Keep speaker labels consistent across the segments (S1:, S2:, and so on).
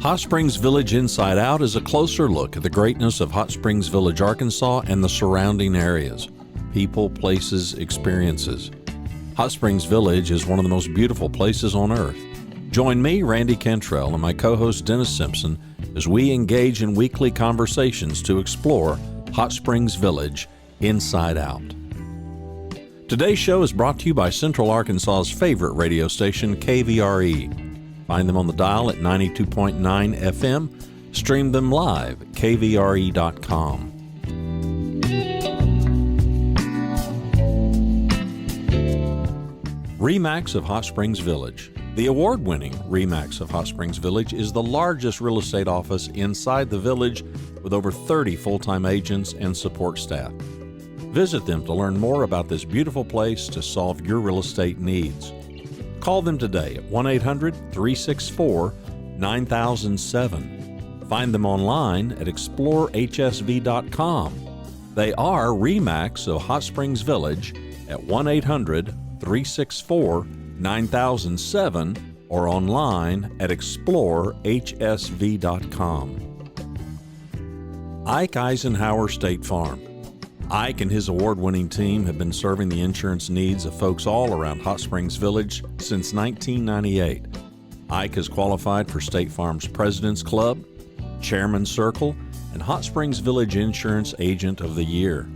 S1: Hot Springs Village Inside Out is a closer look at the greatness of Hot Springs Village, Arkansas and the surrounding areas. People, places, experiences. Hot Springs Village is one of the most beautiful places on earth. Join me, Randy Cantrell, and my co-host Dennis Simpson as we engage in weekly conversations to explore Hot Springs Village Inside Out. Today's show is brought to you by Central Arkansas's favorite radio station, KVRE. Find them on the dial at 92.9 FM. Stream them live at kvre.com. RE/MAX of Hot Springs Village. The award-winning RE/MAX of Hot Springs Village is the largest real estate office inside the village with over 30 full-time agents and support staff. Visit them to learn more about this beautiful place to solve your real estate needs. Call them today at 1-800-364-9007. Find them online at explorehsv.com. They are RE/MAX of Hot Springs Village at 1-800-364-9007 or online at explorehsv.com. Ike Eisenhower State Farm. Ike and his award-winning team have been serving the insurance needs of folks all around Hot Springs Village since 1998. Ike has qualified for State Farm's President's Club, Chairman's Circle, and Hot Springs Village Insurance Agent of the Year.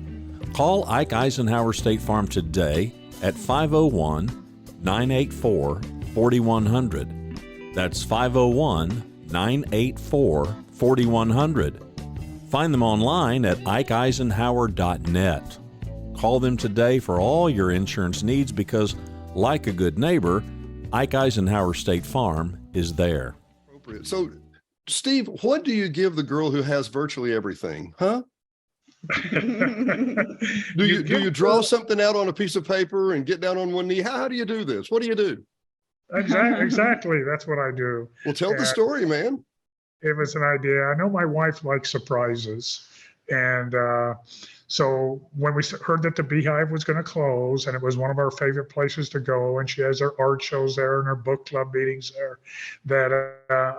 S1: Call Ike Eisenhower State Farm today at 501-984-4100. That's 501-984-4100. Find them online at ikeeisenhower.net. Call them today for all your insurance needs because, like a good neighbor, Ike Eisenhower State Farm is there.
S2: So, Steve, what do you give the girl who has virtually everything, huh? do you draw something out on a piece of paper and get down on one knee? How do you do this? What do you do?
S3: Exactly. That's what I do.
S2: Well, tell the story, man.
S3: It was an idea. I know my wife likes surprises. And so when we heard that the BeeHive was going to close, and it was one of our favorite places to go, and she has her art shows there and her book club meetings there, that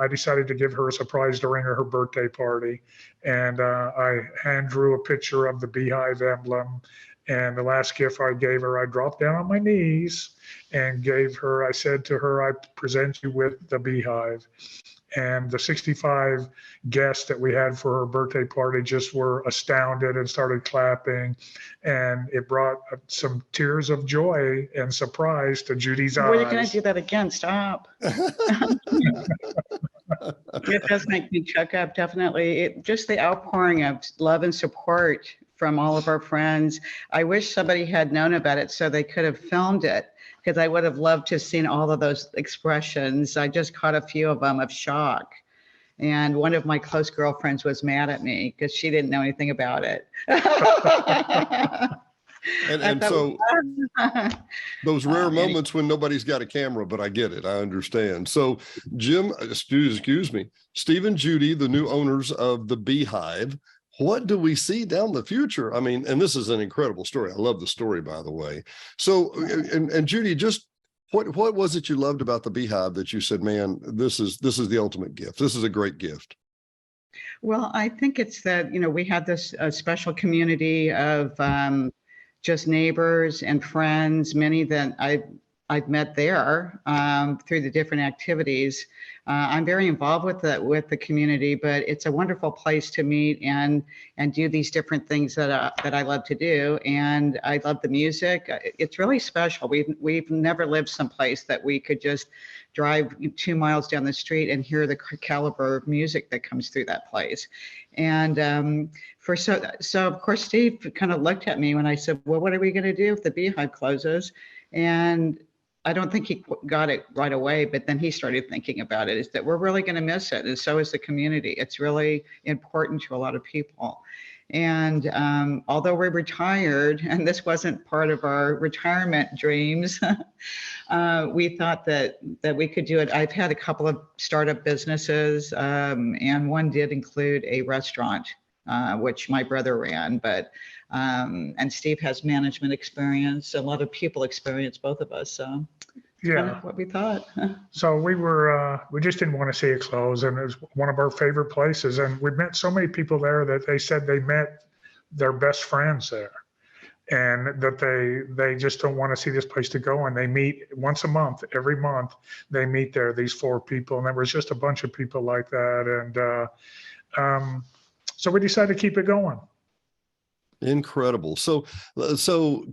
S3: I decided to give her a surprise during her birthday party. And I hand drew a picture of the BeeHive emblem. And the last gift I gave her, I dropped down on my knees and I said to her, I present you with the BeeHive. And the 65 guests that we had for her birthday party just were astounded and started clapping. And it brought some tears of joy and surprise to Judy's eyes.
S4: Well, you're going to do that again. Stop. It does make me choke up, definitely. Just the outpouring of love and support from all of our friends. I wish somebody had known about it so they could have filmed it, because I would have loved to have seen all of those expressions. I just caught a few of them of shock. And one of my close girlfriends was mad at me because she didn't know anything about it.
S2: and so those rare moments when nobody's got a camera, but I get it. I understand. So excuse me, Steve and Judy, the new owners of the BeeHive, what do we see down the future? I mean, and this is an incredible story. I love the story, by the way. So, and Judy, just what was it you loved about the BeeHive that you said, man, this is the ultimate gift. This is a great gift.
S4: Well, I think it's that, we had this special community of just neighbors and friends, many that I've met there through the different activities. I'm very involved with the community, but it's a wonderful place to meet and do these different things that I love to do. And I love the music. It's really special. We've never lived someplace that we could just drive 2 miles down the street and hear the caliber of music that comes through that place. And so of course, Steve kind of looked at me when I said, well, what are we going to do if the BeeHive closes? And I don't think he got it right away, but then he started thinking about it, is that we're really going to miss it. And so is the community. It's really important to a lot of people. And although we're retired, and this wasn't part of our retirement dreams, we thought that we could do it. I've had a couple of startup businesses, and one did include a restaurant, which my brother ran, but and Steve has management experience, a lot of people experience, both of us. So kind
S3: Yeah.
S4: of what we thought.
S3: So we just didn't want to see it close, and it was one of our favorite places. And we met so many people there that they said they met their best friends there, and that they just don't want to see this place to go. And they meet once a month, every month they meet there. These 4 people, and there was just a bunch of people like that. And so we decided to keep it going.
S2: Incredible. So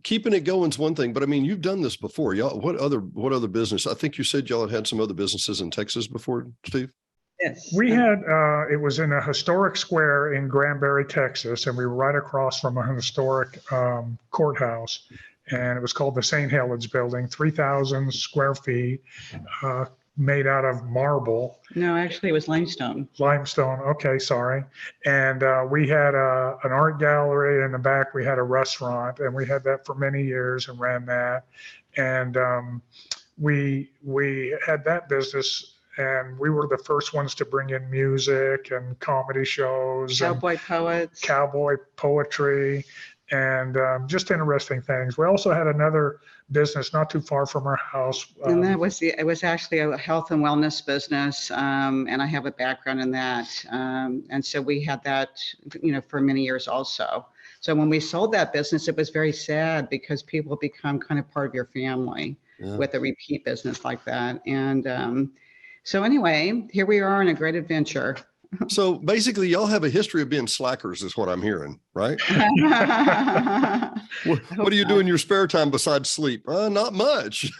S2: keeping it going is one thing, but I mean, you've done this before. Y'all, what other business? I think you said y'all had some other businesses in Texas before, Steve.
S4: Yes.
S3: We had, it was in a historic square in Granbury, Texas, and we were right across from a historic courthouse. And it was called the St. Helens Building, 3,000 square feet, made out of marble.
S4: No, actually it was limestone.
S3: Limestone, okay, sorry. And we had an art gallery in the back. We had a restaurant, and we had that for many years and ran that. And we had that business. And we were the first ones to bring in music and comedy shows,
S4: Cowboy poets,
S3: cowboy poetry, and just interesting things. We also had another business not too far from our house.
S4: And that was it was actually a health and wellness business, and I have a background in that. And so we had that, for many years also. So when we sold that business, it was very sad because people become kind of part of your family with a repeat business like that. And so anyway, here we are in a great adventure.
S2: So basically, y'all have a history of being slackers, is what I'm hearing, right? What do you do in your spare time besides sleep? Not much.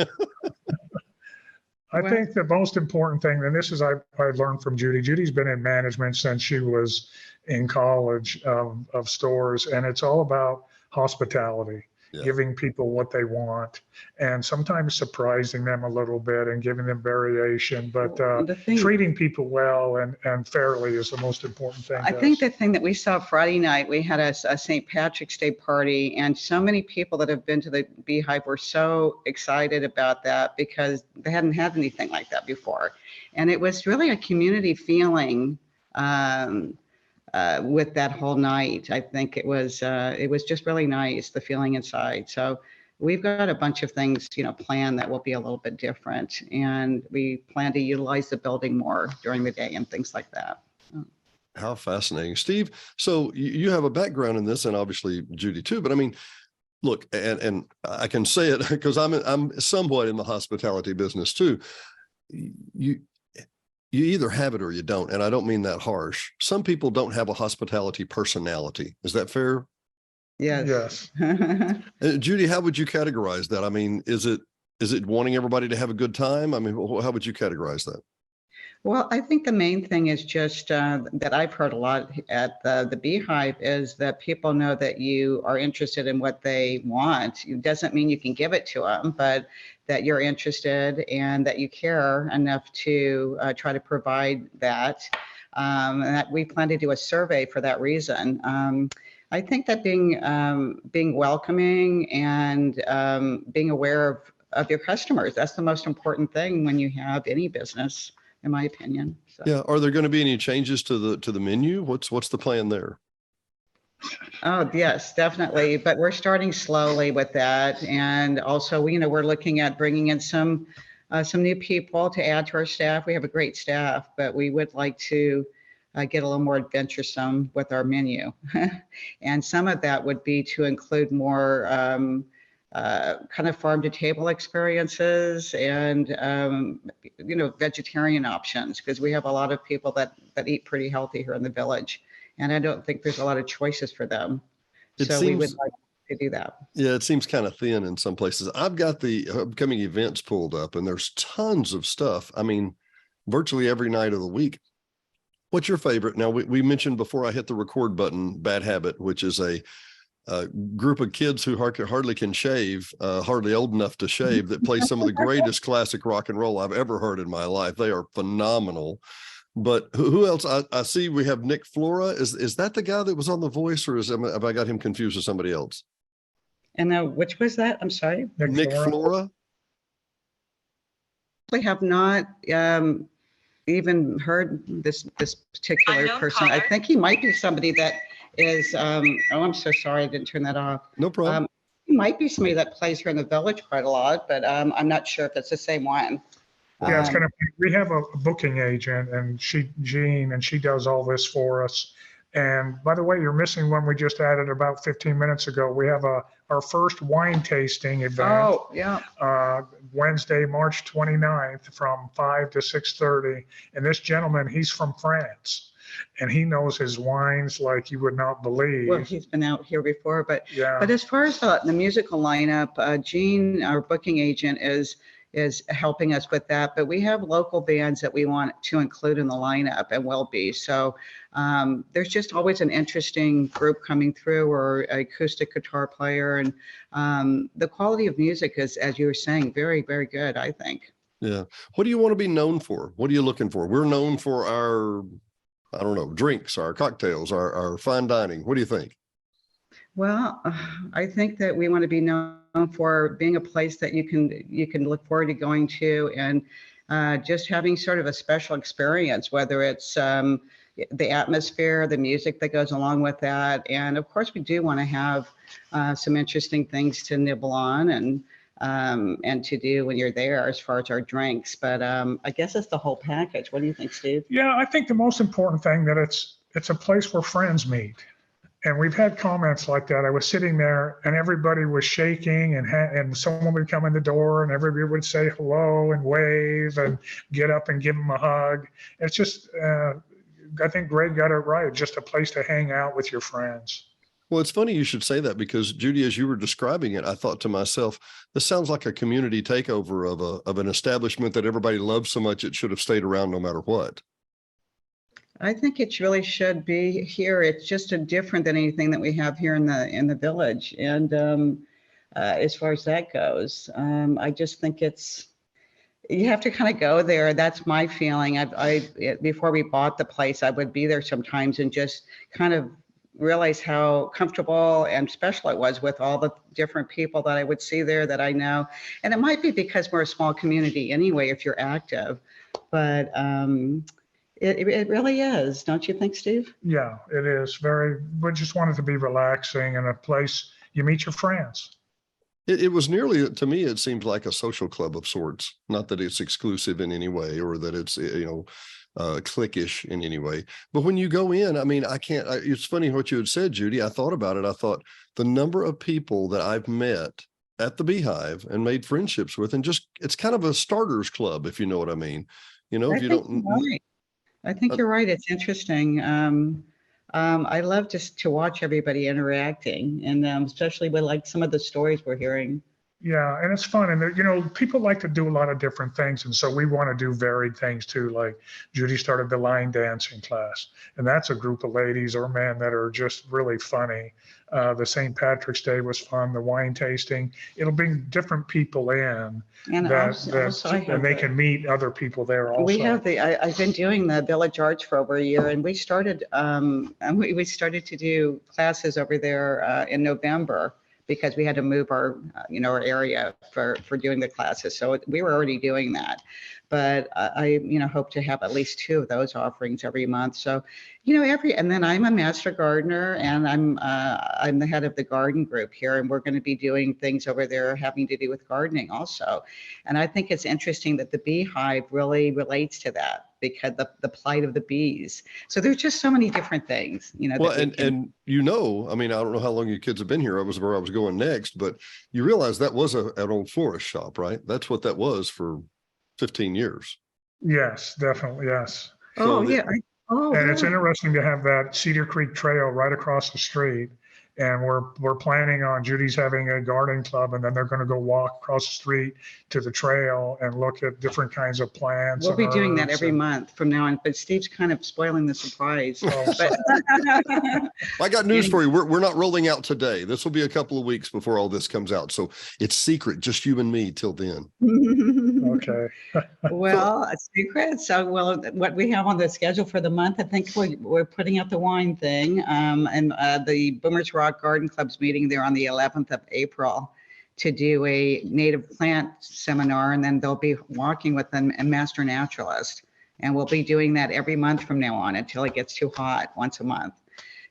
S3: I think the most important thing, and this is I learned from Judy. Judy's been in management since she was in college of stores, and it's all about hospitality. Giving people what they want, and sometimes surprising them a little bit and giving them variation, but treating people well and fairly is the most important thing.
S4: I think the thing that we saw Friday night, we had a St. Patrick's Day party, and so many people that have been to the BeeHive were so excited about that because they hadn't had anything like that before. And it was really a community feeling with that whole night. I think it was just really nice, the feeling inside. So we've got a bunch of things, planned that will be a little bit different, and we plan to utilize the building more during the day and things like that.
S2: How fascinating, Steve. So you have a background in this, and obviously Judy too. But I mean, look, and I can say it because I'm somewhat in the hospitality business too. You either have it or you don't. And I don't mean that harsh. Some people don't have a hospitality personality. Is that fair?
S4: Yes.
S2: Judy, how would you categorize that? I mean, is it wanting everybody to have a good time? I mean, how would you categorize that?
S4: Well, I think the main thing is just that I've heard a lot at the BeeHive is that people know that you are interested in what they want. It doesn't mean you can give it to them, but that you're interested and that you care enough to try to provide that. And that we plan to do a survey for that reason. I think that being welcoming and being aware of your customers, that's the most important thing when you have any business, in my opinion. So.
S2: Yeah. Are there going to be any changes to the menu? What's the plan there?
S4: Oh, yes, definitely. But we're starting slowly with that. And also, we're looking at bringing in some new people to add to our staff. We have a great staff, but we would like to get a little more adventuresome with our menu. And some of that would be to include more kind of farm to table experiences and, vegetarian options, because we have a lot of people that eat pretty healthy here in the village. And I don't think there's a lot of choices for them. We would like to do that. Yeah,
S2: it seems kind of thin in some places. I've got the upcoming events pulled up, and there's tons of stuff. I mean, virtually every night of the week. What's your favorite? Now, we mentioned before I hit the record button, Bad Habit, which is a group of kids who hardly can shave, hardly old enough to shave, that play some of the greatest classic rock and roll I've ever heard in my life. They are phenomenal. But who else? I see we have Nick Flora. Is that the guy that was on The Voice, or have I got him confused with somebody else?
S4: And which was that? I'm sorry.
S2: Nick Flora.
S4: I have not even heard this particular person. Caller. I think he might be somebody that is. I'm so sorry, I didn't turn that off.
S2: No problem.
S4: might be somebody that plays here in the village quite a lot, but I'm not sure if it's the same one.
S3: Yeah, it's kind of, we have a booking agent and Jean, and she does all this for us. And by the way, you're missing one we just added about 15 minutes ago. We have our first wine tasting event.
S4: Oh, yeah.
S3: Wednesday, March 29th from 5 to 6:30. And this gentleman, he's from France and he knows his wines like you would not believe.
S4: Well, he's been out here before, but
S3: Yeah.
S4: but as far as the musical lineup, Jean, our booking agent, is helping us with that. But we have local bands that we want to include in the lineup and will be. So there's just always an interesting group coming through, or acoustic guitar player. And the quality of music is, as you were saying, very, very good, I think.
S2: Yeah. What do you want to be known for? What are you looking for? We're known for our, I don't know, drinks, our cocktails, our fine dining. What do you think?
S4: Well, I think that we want to be known for being a place that you can look forward to going to, and just having sort of a special experience, whether it's the atmosphere, the music that goes along with that. And of course, we do want to have some interesting things to nibble on and to do when you're there as far as our drinks. But I guess it's the whole package. What do you think, Steve?
S3: Yeah, I think the most important thing that it's a place where friends meet. And we've had comments like that. I was sitting there and everybody was shaking, and someone would come in the door and everybody would say hello and wave and get up and give them a hug. It's just, I think Greg got it right. Just a place to hang out with your friends.
S2: Well, it's funny you should say that, because Judy, as you were describing it, I thought to myself, this sounds like a community takeover of an establishment that everybody loves so much it should have stayed around no matter what.
S4: I think it really should be here. It's just different than anything that we have here in the village. And as far as that goes, I just think you have to kind of go there. That's my feeling. Before we bought the place, I would be there sometimes and just kind of realize how comfortable and special it was with all the different people that I would see there that I know. And it might be because we're a small community anyway, if you're active, but it really is. Don't you think, Steve?
S3: Yeah, it is we just want it to be relaxing and a place you meet your friends.
S2: It was nearly, to me, it seemed like a social club of sorts. Not that it's exclusive in any way, or that it's, cliquish in any way. But when you go in, I mean, it's funny what you had said, Judy. I thought about it. I thought the number of people that I've met at the BeeHive and made friendships with, and just, it's kind of a starters club, if you know what I mean. If you don't.
S4: Right. I think you're right. It's interesting. I love just to watch everybody interacting, and especially with like some of the stories we're hearing.
S3: Yeah, and it's fun. And, people like to do a lot of different things. And so we want to do varied things too. Like Judy started the line dancing class, and that's a group of ladies or men that are just really funny. The St. Patrick's Day was fun, the wine tasting. It'll bring different people in, and they can meet other people there also.
S4: We have I've been doing the Village Arts for over a year, and we started we started to do classes over there in November, because we had to move our area for doing the classes. So we were already doing that, but I hope to have at least 2 of those offerings every month. So, and then I'm a master gardener, and I'm the head of the garden group here, and we're going to be doing things over there having to do with gardening also. And I think it's interesting that the BeeHive really relates to that, because the plight of the bees. So there's just so many different things,
S2: Well, I mean, I don't know how long you kids have been here. I was where I was going next, but you realize that was an old florist shop, right? That's what that was for 15 years.
S3: Yes, definitely. Yes.
S4: Oh, yeah.
S3: It's interesting to have that Cedar Creek Trail right across the street. And we're planning on, Judy's having a garden club, and then they're going to go walk across the street to the trail and look at different kinds of plants.
S4: We'll be doing that every month from now on, but Steve's kind of spoiling the surprise.
S2: I got news for you. We're not rolling out today. This will be a couple of weeks before all this comes out. So it's secret, just you and me till then.
S3: Okay.
S4: Well, a secret. So, what we have on the schedule for the month, I think we're putting out the wine thing, and the Boomers Rock Garden Club's meeting there on the 11th of April to do a native plant seminar, and then they'll be walking with a master naturalist, and we'll be doing that every month from now on until it gets too hot, once a month.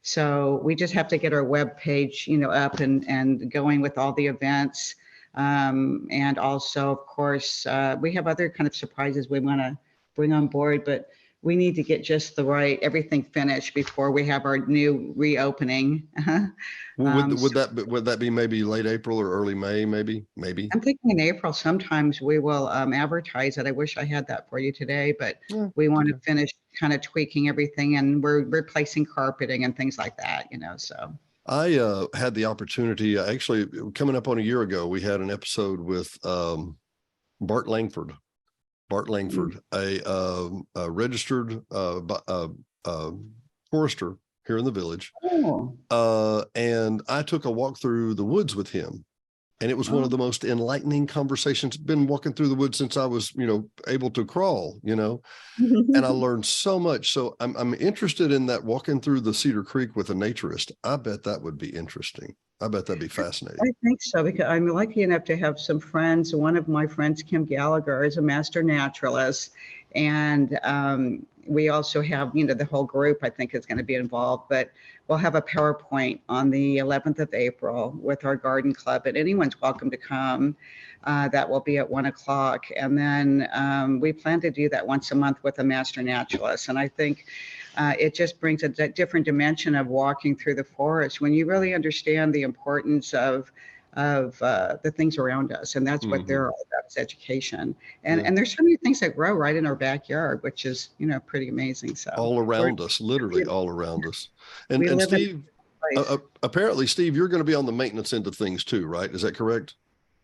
S4: So we just have to get our web page, up and going with all the events. And also, of course, we have other kind of surprises we want to bring on board, but we need to get just everything finished before we have our new reopening.
S2: Well, would that be maybe late April or early May? Maybe.
S4: I'm thinking in April. Sometimes we will advertise it. I wish I had that for you today, but we want to finish kind of tweaking everything, and we're replacing carpeting and things like that. So.
S2: I had the opportunity, actually, coming up on a year ago, we had an episode with Bart Langford. A registered forester here in the village. And I took a walk through the woods with him. And it was one of the most enlightening conversations. Been walking through the woods since I was, able to crawl, and I learned so much. So I'm interested in that, walking through the Cedar Creek with a naturist. I bet that would be interesting. I bet that'd be fascinating.
S4: I think so, because I'm lucky enough to have some friends. One of my friends, Kim Gallagher, is a master naturalist. And we also have, the whole group, I think, is going to be involved. But we'll have a PowerPoint on the 11th of April with our garden club, and anyone's welcome to come. That will be at 1:00. And then we plan to do that once a month with a master naturalist. And I think it just brings a different dimension of walking through the forest when you really understand the importance of the things around us. And that's what they're all about, is education. And there's so many things that grow right in our backyard, which is, pretty amazing. So
S2: all around us, literally all around us. And Steve, apparently, Steve, you're going to be on the maintenance end of things too, right? Is that correct?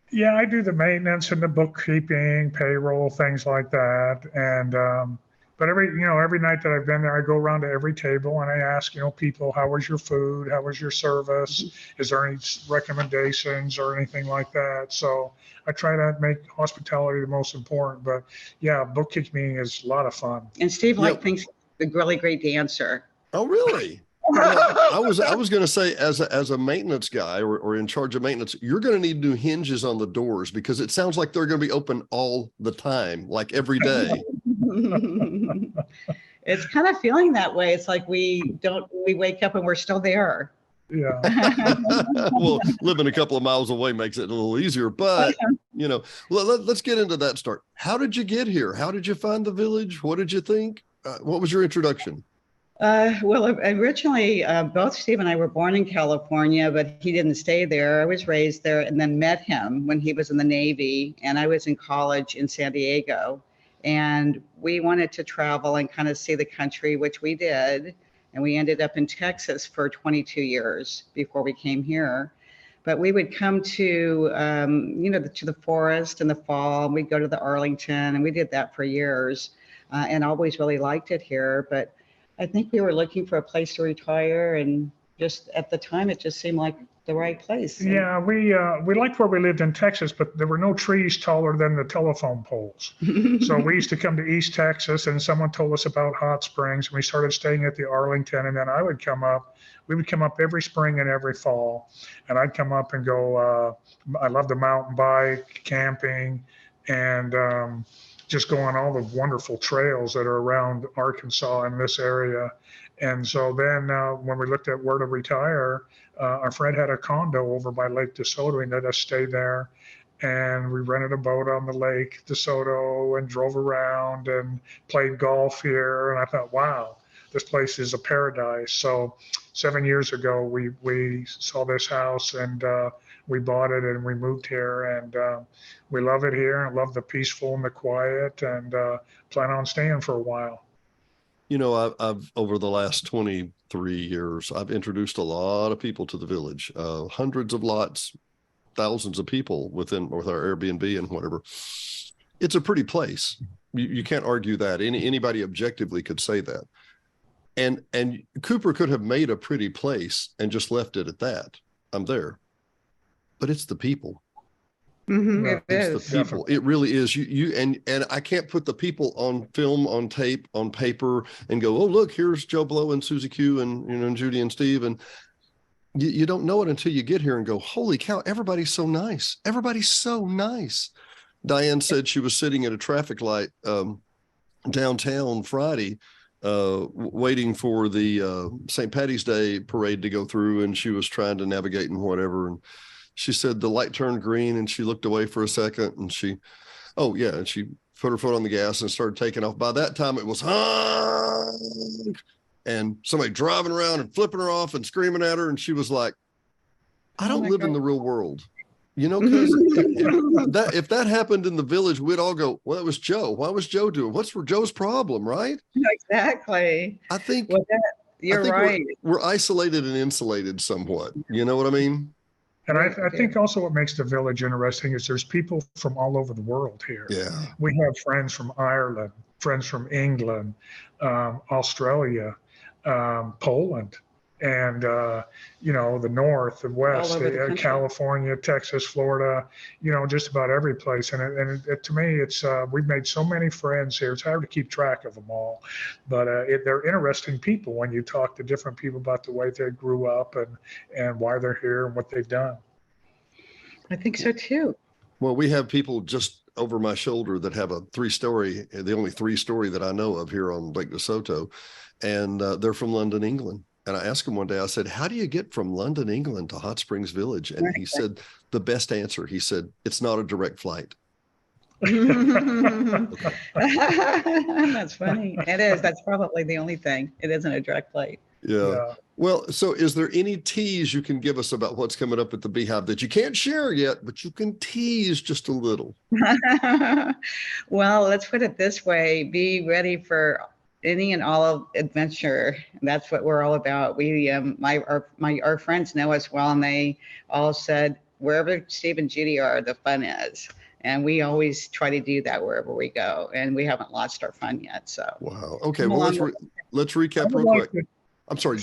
S3: Yeah, I do the maintenance and the bookkeeping, payroll, things like that. And but every night that I've been there, I go around to every table and I ask, people, how was your food? How was your service? Is there any recommendations or anything like that? So I try to make hospitality the most important. But yeah, bookkeeping is a lot of fun.
S4: And Steve thinks he's a really great dancer.
S2: Oh, really? I was going to say, as a maintenance guy or in charge of maintenance, you're going to need new hinges on the doors, because it sounds like they're going to be open all the time, like every day.
S4: It's kind of feeling that way. It's like we wake up and we're still there.
S3: Yeah.
S2: Well, living a couple of miles away makes it a little easier, but let's get into that start. How did you get here? How did you find the village? What did you think? What was your introduction?
S4: Well, originally, both Steve and I were born in California, but he didn't stay there. I was raised there and then met him when he was in the Navy, and I was in college in San Diego. And we wanted to travel and kind of see the country, which we did. And we ended up in Texas for 22 years before we came here. But we would come to, to the forest in the fall, and we'd go to the Arlington, and we did that for years, and always really liked it here. But I think we were looking for a place to retire, and just at the time, it just seemed like the right place.
S3: Yeah, we liked where we lived in Texas, but there were no trees taller than the telephone poles. So we used to come to East Texas, and someone told us about hot springs, and we started staying at the Arlington. And then we would come up every spring and every fall, and I'd come up and go. I love the mountain bike, camping, and just go on all the wonderful trails that are around Arkansas in this area. And so then when we looked at where to retire, our friend had a condo over by Lake DeSoto. He let us stay there. And we rented a boat on the Lake DeSoto and drove around and played golf here. And I thought, wow, this place is a paradise. So 7 years ago, we saw this house, and we bought it, and we moved here, and we love it here, and love the peaceful and the quiet, and plan on staying for a while.
S2: I've over the last 23 years, I've introduced a lot of people to the village, hundreds of lots, thousands of people with our Airbnb and whatever. It's a pretty place. You can't argue that. Anybody objectively could say that. And Cooper could have made a pretty place and just left it at that. I'm there. But it's the people. It's the people. It really is. And I can't put the people on film, on tape, on paper, and go, oh, look, here's Joe Blow and Susie Q and Judy and Steve. And you don't know it until you get here and go, holy cow, everybody's so nice. Everybody's so nice. Diane said she was sitting at a traffic light downtown Friday, waiting for the St. Patty's Day parade to go through, and she was trying to navigate and whatever. And she said the light turned green, and she looked away for a second, and she put her foot on the gas and started taking off. By that time, it was honk, and somebody driving around and flipping her off and screaming at her, and she was like, "I don't live in the real world." You know, because if that happened in the village, we'd all go, well, it was Joe. Why was Joe doing? What's Joe's problem, right?
S4: Exactly.
S2: I think
S4: you're right.
S2: We're isolated and insulated somewhat. You know what I mean?
S3: And I think also what makes the village interesting is there's people from all over the world here.
S2: Yeah.
S3: We have friends from Ireland, friends from England, Australia, Poland, and the north and west, California, Texas, Florida, just about every place. And to me, it's we've made so many friends here. It's hard to keep track of them all, but they're interesting people when you talk to different people about the way they grew up and why they're here and what they've done.
S4: I think so too.
S2: Well, we have people just over my shoulder that have a the only 3-story that I know of here on Lake DeSoto, and they're from London, England. And I asked him one day, I said, how do you get from London, England to Hot Springs Village? And he said, the best answer, he said, it's not a direct flight.
S4: That's funny. It is. That's probably the only thing. It isn't a direct flight.
S2: Yeah. Well, so is there any tease you can give us about what's coming up at the BeeHive that you can't share yet, but you can tease just a little?
S4: Well, let's put it this way. Be ready for any and all adventure. That's what we're all about. We, our friends know us well, and they all said, wherever Steve and Judy are, the fun is. And we always try to do that wherever we go. And we haven't lost our fun yet. So.
S2: Wow. Okay. Well, let's recap real quick. I'm sorry.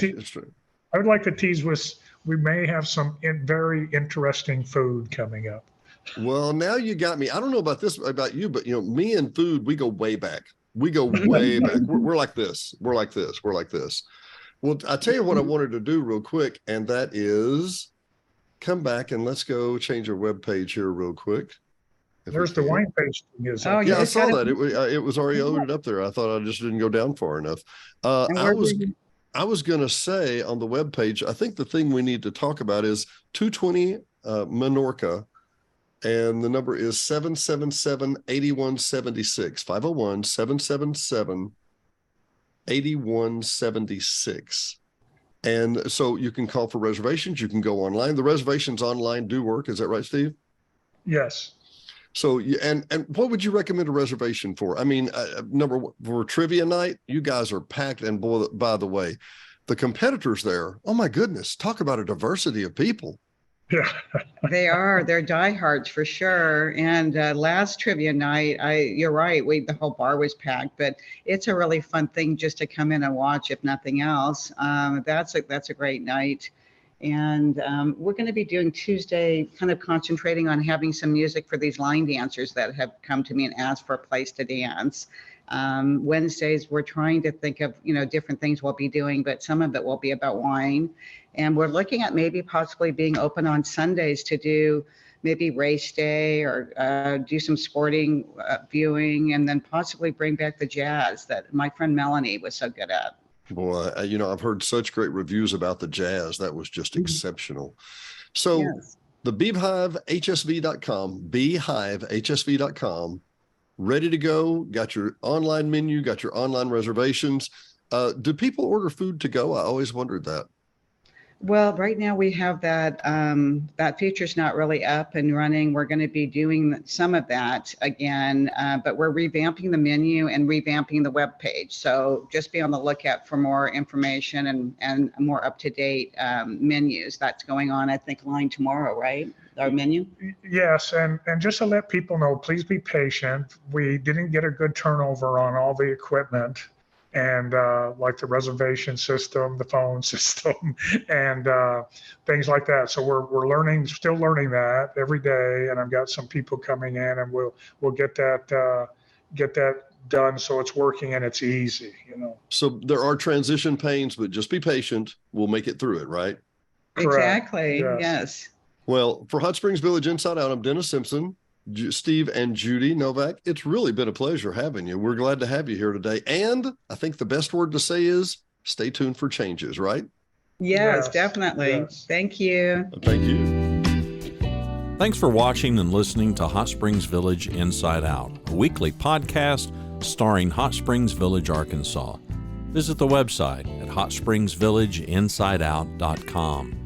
S3: I would like to tease with, we may have some very interesting food coming up.
S2: Well, now you got me. I don't know about you, but me and food, we go way back. We go way back. We're like this. We're like this. We're like this. Well, I'll tell you what I wanted to do real quick, and that is come back and let's go change our web page here real quick.
S3: There's the wine page.
S2: Yeah, I saw that. It was already loaded up there. I thought I just didn't go down far enough. I was going to say on the web page, I think the thing we need to talk about is 220 Menorca. And the number is 777-8176, 501-777-8176. And so you can call for reservations. You can go online. The reservations online do work. Is that right, Steve?
S3: Yes.
S2: So, and what would you recommend a reservation for? I mean, for trivia night, you guys are packed. And boy, by the way, the competitors there, oh my goodness, talk about a diversity of people.
S3: Yeah.
S4: They're diehards for sure. And last trivia night, you're right, the whole bar was packed, but it's a really fun thing just to come in and watch, if nothing else. That's a great night. And we're going to be doing Tuesday, kind of concentrating on having some music for these line dancers that have come to me and asked for a place to dance. Wednesdays, we're trying to think of, different things we'll be doing, but some of it will be about wine. And we're looking at maybe possibly being open on Sundays to do maybe race day or do some sporting viewing, and then possibly bring back the jazz that my friend Melanie was so good at.
S2: Boy, I've heard such great reviews about the jazz. That was just exceptional. So yes. The BeeHiveHSV.com, BeeHiveHSV.com, ready to go. Got your online menu, got your online reservations. Do people order food to go? I always wondered that.
S4: Well, right now we have that feature's not really up and running. We're going to be doing some of that again, but we're revamping the menu and revamping the web page. So just be on the lookout for more information and more up-to-date menus. That's going on, I think, line tomorrow, right? Our menu?
S3: Yes, and just to let people know, please be patient. We didn't get a good turnover on all the equipment, and like the reservation system, the phone system, and things like that. So we're still learning that every day. And I've got some people coming in, and we'll get that done so it's working and it's easy.
S2: So there are transition pains, but just be patient. We'll make it through it, right?
S4: Exactly. Yes.
S2: Well, for Hot Springs Village Inside Out, I'm Dennis Simpson. Steve and Judy Novak, it's really been a pleasure having you. We're glad to have you here today. And I think the best word to say is stay tuned for changes, right?
S4: Yes,
S3: Yes,
S4: definitely.
S3: yes.
S4: Thank you.
S2: Thank you.
S1: Thanks for watching and listening to Hot Springs Village Inside Out, a weekly podcast starring Hot Springs Village, Arkansas. Visit the website at hotspringsvillageinsideout.com.